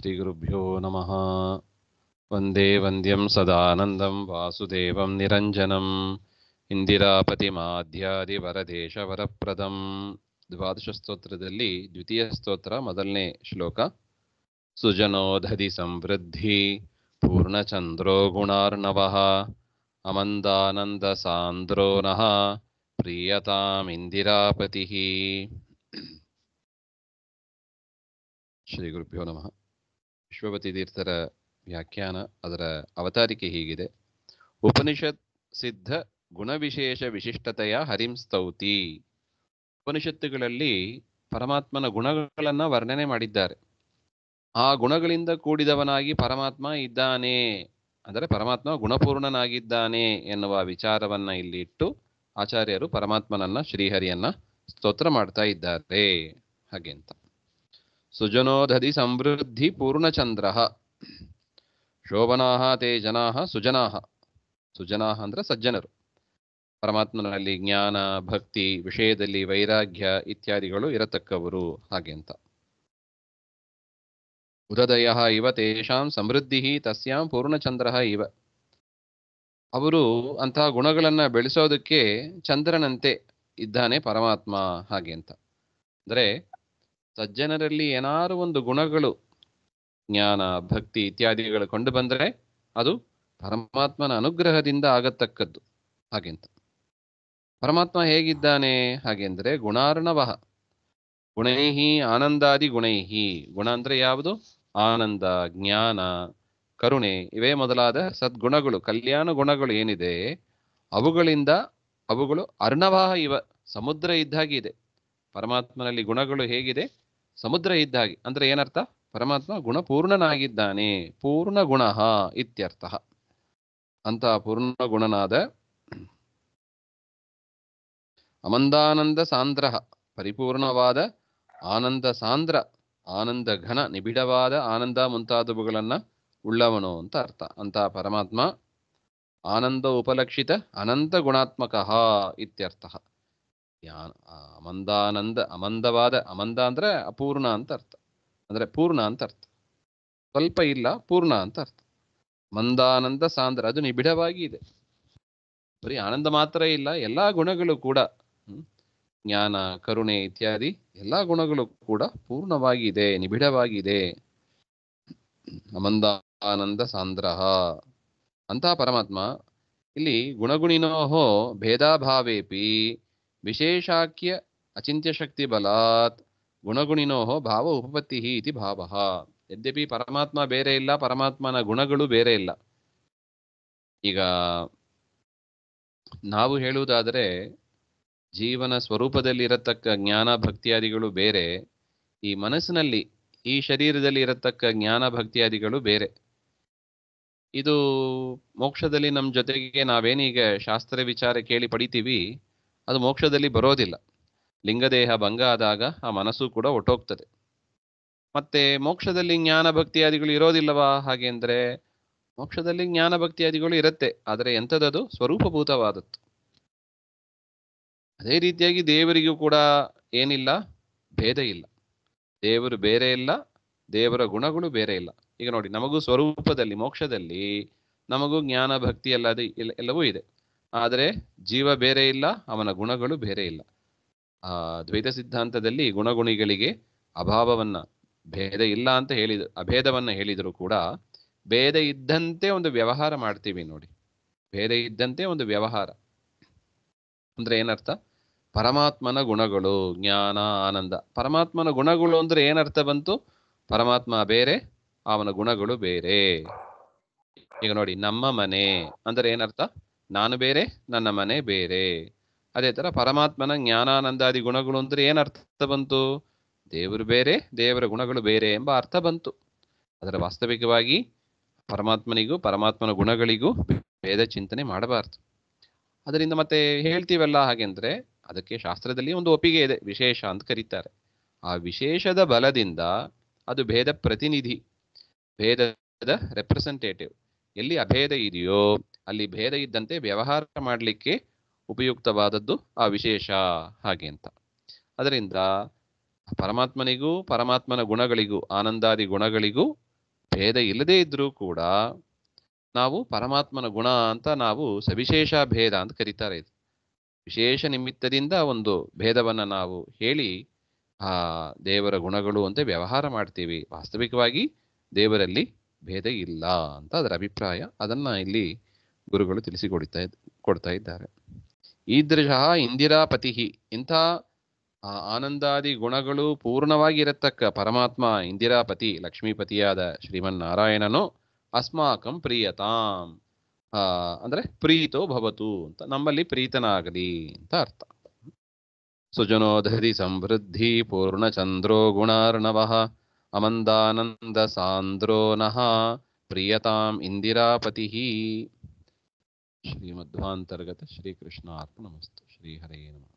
ಶ್ರೀಗುರುಭ್ಯೋ ನಮಃ. ವಂದೇ ವಂದ್ಯಂ ಸದಾನಂದಂ ವಾಸುದೇವಂ ನಿರಂಜನಂ ಇಂದಿರಾಪತಿಮಾಧ್ಯಾದಿವರದೇಶವರಪ್ರದಂ. ದ್ವಾದಶ ಸ್ತೋತ್ರದಲ್ಲಿ ದ್ವಿತೀಯ ಸ್ತೋತ್ರ, ಮೊದಲನೇ ಶ್ಲೋಕ. ಸುಜನೋಧದಿ ಸಂವೃದ್ಧಿ ಪೂರ್ಣಚಂದ್ರೋ ಗುಣಾರ್ಣವಃ ಅಮಂದಾನಂದ ಸಾಂದ್ರೋ ನಃ ಪ್ರೀಯತಾಮಿಂದಿರಾಪತಿಃ. ಶ್ರೀ ಗುರುಭ್ಯೋ ನಮಃ. ವಿಶ್ವಪತಿ ತೀರ್ಥರ ವ್ಯಾಖ್ಯಾನ, ಅದರ ಅವತಾರಿಕೆ ಹೀಗಿದೆ. ಉಪನಿಷತ್ ಸಿದ್ಧ ಗುಣವಿಶೇಷ ವಿಶಿಷ್ಟತೆಯ ಹರಿಂ ಸ್ತೌತಿ. ಉಪನಿಷತ್ತುಗಳಲ್ಲಿ ಪರಮಾತ್ಮನ ಗುಣಗಳನ್ನು ವರ್ಣನೆ ಮಾಡಿದ್ದಾರೆ. ಆ ಗುಣಗಳಿಂದ ಕೂಡಿದವನಾಗಿ ಪರಮಾತ್ಮ ಇದ್ದಾನೆ, ಅಂದರೆ ಪರಮಾತ್ಮ ಗುಣಪೂರ್ಣನಾಗಿದ್ದಾನೆ ಎನ್ನುವ ವಿಚಾರವನ್ನ ಇಲ್ಲಿ ಇಟ್ಟು ಆಚಾರ್ಯರು ಪರಮಾತ್ಮನನ್ನ, ಶ್ರೀಹರಿಯನ್ನ ಸ್ತೋತ್ರ ಮಾಡ್ತಾ ಇದ್ದಾರೆ. ಹಾಗೆ ಅಂತ. ಸುಜನೋಧದಿ ಸಂವೃದ್ಧಿ ಪೂರ್ಣಚಂದ್ರ ಶೋಭನಾಹ ತೇ ಜನಾಹ ಸುಜನಾಹ. ಸುಜನಾಹ ಅಂದ್ರೆ ಸಜ್ಜನರು. ಪರಮಾತ್ಮನಲ್ಲಿ ಜ್ಞಾನ, ಭಕ್ತಿ, ವಿಷಯದಲ್ಲಿ ವೈರಾಗ್ಯ ಇತ್ಯಾದಿಗಳು ಇರತಕ್ಕವರು. ಹಾಗೆ ಅಂತ. ಉದದಯ ಇವ ತೇಷಾಂ ಸಮೃದ್ಧಿ ತಸ್ಯಾಂ ಪೂರ್ಣಚಂದ್ರ ಇವ. ಅವರು ಅಂತಹ ಗುಣಗಳನ್ನ ಬೆಳೆಸೋದಕ್ಕೆ ಚಂದ್ರನಂತೆ ಇದ್ದಾನೆ ಪರಮಾತ್ಮ. ಹಾಗೆ ಅಂತ. ಅಂದ್ರೆ ಸಜ್ಜನರಲ್ಲಿ ಏನಾರು ಒಂದು ಗುಣಗಳು, ಜ್ಞಾನ, ಭಕ್ತಿ ಇತ್ಯಾದಿಗಳು ಕಂಡು ಬಂದರೆ ಅದು ಪರಮಾತ್ಮನ ಅನುಗ್ರಹದಿಂದ ಆಗತಕ್ಕದ್ದು. ಹಾಗೆಂತ. ಪರಮಾತ್ಮ ಹೇಗಿದ್ದಾನೆ ಹಾಗೆಂದ್ರೆ ಗುಣಾರ್ಣವಃ ಗುಣೈಹಿ ಆನಂದಾದಿ ಗುಣೈಹಿ. ಗುಣ ಅಂದ್ರೆ ಯಾವುದು? ಆನಂದ, ಜ್ಞಾನ, ಕರುಣೆ ಇವೇ ಮೊದಲಾದ ಸದ್ಗುಣಗಳು, ಕಲ್ಯಾಣ ಗುಣಗಳು ಏನಿದೆ ಅವುಗಳು ಅರ್ಣವಃ ಇವ, ಸಮುದ್ರ ಇದ್ದಾಗಿದೆ. ಪರಮಾತ್ಮನಲ್ಲಿ ಗುಣಗಳು ಹೇಗಿದೆ? ಸಮುದ್ರ ಇದ್ದಾಗೆ. ಅಂದ್ರೆ ಏನರ್ಥ? ಪರಮಾತ್ಮ ಗುಣಪೂರ್ಣನಾಗಿದ್ದಾನೆ. ಪೂರ್ಣ ಗುಣ ಇತ್ಯರ್ಥ. ಅಂತ ಪೂರ್ಣ ಗುಣನಾದ ಅಮಂದಾನಂದ ಸಾಂದ್ರ, ಪರಿಪೂರ್ಣವಾದ ಆನಂದ ಸಾಂದ್ರ, ಆನಂದ ಘನ, ನಿಬಿಡವಾದ ಆನಂದ ಮುಂತಾದವುಗಳನ್ನ ಉಳ್ಳವನು ಅಂತ ಅರ್ಥ. ಅಂತ ಪರಮಾತ್ಮ ಆನಂದ ಉಪಲಕ್ಷಿತ ಅನಂತ ಗುಣಾತ್ಮಕ ಇತ್ಯರ್ಥ. ಅಮಂದಾನಂದ, ಅಮಂದವಾದ, ಅಮಂದ ಅಂದ್ರೆ ಅಪೂರ್ಣ ಅಂತ ಅರ್ಥ, ಅಂದ್ರೆ ಪೂರ್ಣ ಅಂತ ಅರ್ಥ. ಸ್ವಲ್ಪ ಇಲ್ಲ, ಪೂರ್ಣ ಅಂತ ಅರ್ಥ. ಮಂದಾನಂದ ಸಾಂದ್ರ, ಅದು ನಿಬಿಡವಾಗಿ ಇದೆ. ಬರೀ ಆನಂದ ಮಾತ್ರ ಇಲ್ಲ, ಎಲ್ಲಾ ಗುಣಗಳು ಕೂಡ, ಜ್ಞಾನ, ಕರುಣೆ ಇತ್ಯಾದಿ ಎಲ್ಲಾ ಗುಣಗಳು ಕೂಡ ಪೂರ್ಣವಾಗಿದೆ, ನಿಬಿಡವಾಗಿದೆ. ಅಮಂದಾನಂದ ಸಾಂದ್ರ ಅಂತಹ ಪರಮಾತ್ಮ ಇಲ್ಲಿ ಗುಣಗುಣಿನೋಹೋ ಭೇದಾಭಾವೇಪಿ ವಿಶೇಷಾಖ್ಯ ಅಚಿಂತ್ಯ ಶಕ್ತಿ ಬಲಾತ್ ಗುಣಗುಣಿನೋಹೋ ಭಾವ ಉಪಪತ್ತಿ ಇತಿ ಭಾವ. ಯದ್ಯಪಿ ಪರಮಾತ್ಮ ಬೇರೆ ಇಲ್ಲ, ಪರಮಾತ್ಮನ ಗುಣಗಳು ಬೇರೆ ಇಲ್ಲ. ಈಗ ನಾವು ಹೇಳುವುದಾದರೆ ಜೀವನ ಸ್ವರೂಪದಲ್ಲಿ ಇರತಕ್ಕ ಜ್ಞಾನ ಭಕ್ತಿಯಾದಿಗಳು ಬೇರೆ, ಈ ಮನಸ್ಸಿನಲ್ಲಿ, ಈ ಶರೀರದಲ್ಲಿ ಇರತಕ್ಕ ಜ್ಞಾನ ಭಕ್ತಿಯಾದಿಗಳು ಬೇರೆ. ಇದು ಮೋಕ್ಷದಲ್ಲಿ ನಮ್ಮ ಜೊತೆಗೆ ನಾವೇನೀಗ ಶಾಸ್ತ್ರ ವಿಚಾರ ಕೇಳಿ ಪಡಿತೀವಿ, ಅದು ಮೋಕ್ಷದಲ್ಲಿ ಬರೋದಿಲ್ಲ. ಲಿಂಗದೇಹ ಭಂಗ ಆದಾಗ ಆ ಮನಸ್ಸು ಕೂಡ ಒಟ್ಟೋಗ್ತದೆ. ಮತ್ತೆ ಮೋಕ್ಷದಲ್ಲಿ ಜ್ಞಾನ ಭಕ್ತಿಯಾದಿಗಳು ಇರೋದಿಲ್ಲವಾ ಹಾಗೆ ಅಂದ್ರೆ, ಮೋಕ್ಷದಲ್ಲಿ ಜ್ಞಾನ ಭಕ್ತಿಯಾದಿಗಳು ಇರುತ್ತೆ, ಆದರೆ ಎಂಥದದು? ಸ್ವರೂಪಭೂತವಾದದ್ದು. ಅದೇ ರೀತಿಯಾಗಿ ದೇವರಿಗೂ ಕೂಡ ಏನಿಲ್ಲ? ಭೇದ ಇಲ್ಲ. ದೇವರು ಬೇರೆ ಇಲ್ಲ, ದೇವರ ಗುಣಗಳು ಬೇರೆ ಇಲ್ಲ. ಈಗ ನೋಡಿ, ನಮಗೂ ಸ್ವರೂಪದಲ್ಲಿ ಮೋಕ್ಷದಲ್ಲಿ ನಮಗೂ ಜ್ಞಾನ ಭಕ್ತಿ ಎಲ್ಲವೂ ಇದೆ. ಆದರೆ ಜೀವ ಬೇರೆ ಇಲ್ಲ, ಅವನ ಗುಣಗಳು ಬೇರೆ ಇಲ್ಲ. ಆ ದ್ವೈತ ಸಿದ್ಧಾಂತದಲ್ಲಿ ಗುಣಗುಣಿಗಳಿಗೆ ಅಭಾವವನ್ನ, ಭೇದ ಇಲ್ಲ ಅಂತ ಹೇಳಿದ್ರು, ಅಭೇದವನ್ನ ಹೇಳಿದ್ರು ಕೂಡ ಭೇದ ಇದ್ದಂತೆ ಒಂದು ವ್ಯವಹಾರ ಮಾಡ್ತೀವಿ ನೋಡಿ. ಭೇದ ಇದ್ದಂತೆ ಒಂದು ವ್ಯವಹಾರ ಅಂದ್ರೆ ಏನರ್ಥ? ಪರಮಾತ್ಮನ ಗುಣಗಳು ಜ್ಞಾನ, ಆನಂದ. ಪರಮಾತ್ಮನ ಗುಣಗಳು ಅಂದ್ರೆ ಏನರ್ಥ ಬಂತು? ಪರಮಾತ್ಮ ಬೇರೆ, ಅವನ ಗುಣಗಳು ಬೇರೆ. ಈಗ ನೋಡಿ, ನಮ್ಮ ಮನೆ ಅಂದ್ರೆ ಏನರ್ಥ? ನಾನು ಬೇರೆ, ನನ್ನ ಮನೆ ಬೇರೆ. ಅದೇ ತರ ಪರಮಾತ್ಮನ ಜ್ಞಾನಾನಂದಾದಿ ಗುಣಗಳು ಅಂದ್ರೆ ಏನರ್ಥ ಬಂತು? ದೇವರು ಬೇರೆ, ದೇವರ ಗುಣಗಳು ಬೇರೆ ಎಂಬ ಅರ್ಥ ಬಂತು. ಅದರ ವಾಸ್ತವಿಕವಾಗಿ ಪರಮಾತ್ಮನಿಗೂ ಪರಮಾತ್ಮನ ಗುಣಗಳಿಗೂ ಭೇದ ಚಿಂತನೆ ಮಾಡಬಾರ್ದು. ಅದರಿಂದ ಮತ್ತೆ ಹೇಳ್ತೀವಲ್ಲ ಹಾಗೆಂದ್ರೆ, ಅದಕ್ಕೆ ಶಾಸ್ತ್ರದಲ್ಲಿ ಒಂದು ಒಪ್ಪಿಗೆ ಇದೆ, ವಿಶೇಷ ಅಂತ ಕರೀತಾರೆ. ಆ ವಿಶೇಷದ ಬಲದಿಂದ ಅದು ಭೇದ ಪ್ರತಿನಿಧಿ, ಭೇದದ ರೆಪ್ರೆಸೆಂಟೇಟಿವ್. ಎಲ್ಲಿ ಅಭೇದ ಇದೆಯೋ ಅಲ್ಲಿ ಭೇದ ಇದ್ದಂತೆ ವ್ಯವಹಾರ ಮಾಡಲಿಕ್ಕೆ ಉಪಯುಕ್ತವಾದದ್ದು ಆ ವಿಶೇಷ. ಹಾಗೆ ಅಂತ. ಅದರಿಂದ ಪರಮಾತ್ಮನಿಗೂ ಪರಮಾತ್ಮನ ಗುಣಗಳಿಗೂ, ಆನಂದಾದಿ ಗುಣಗಳಿಗೂ ಭೇದ ಇಲ್ಲದೇ ಇದ್ರೂ ಕೂಡ ನಾವು ಪರಮಾತ್ಮನ ಗುಣ ಅಂತ ನಾವು ಸವಿಶೇಷ ಭೇದ ಅಂತ ಕರೀತಾರೆ. ಇದು ವಿಶೇಷ ನಿಮಿತ್ತದಿಂದ ಒಂದು ಭೇದವನ್ನ ನಾವು ಹೇಳಿ ಆ ದೇವರ ಗುಣಗಳು ಅಂತ ವ್ಯವಹಾರ ಮಾಡ್ತೀವಿ. ವಾಸ್ತವಿಕವಾಗಿ ದೇವರಲ್ಲಿ ಭೇದ ಇಲ್ಲ ಅಂತ ಅದರ ಅಭಿಪ್ರಾಯ. ಅದನ್ನ ಇಲ್ಲಿ ಗುರುಗಳು ಕೊಡ್ತಾ ಇದ್ದಾರೆ. ಈದೃಶ ಇಂದಿರಾಪತಿ, ಇಂಥ ಆನಂದಾದಿ ಗುಣಗಳು ಪೂರ್ಣವಾಗಿ ಇರತಕ್ಕ ಪರಮಾತ್ಮ ಇಂದಿರಾಪತಿ ಲಕ್ಷ್ಮೀಪತಿಯಾದ ಶ್ರೀಮನ್ನಾರಾಯಣನು ಅಸ್ಮಾಕಂ ಪ್ರಿಯತಾಂ, ಅಂದ್ರೆ ಪ್ರೀತೋ ಭವತು ಅಂತ, ನಮ್ಮಲ್ಲಿ ಪ್ರೀತನಾಗಲಿ ಅಂತ ಅರ್ಥ. ಸುಜನೋಧರಿ ಸಮೃದ್ಧಿ ಪೂರ್ಣಚಂದ್ರೋ ಗುಣಾರ್ಣವಃ ಅಮಂದಾನಂದ ಸಾಂದ್ರೋ ನಃ ಪ್ರಿಯತಾಂ ಇಂದಿರಾಪತಿ. ಶ್ರೀಮಧ್ವಾಂತರ್ಗತ ಶ್ರೀಕೃಷ್ಣಾರ್ಪಣಮಸ್ತು. ಶ್ರೀಹರೇ ನಮಃ.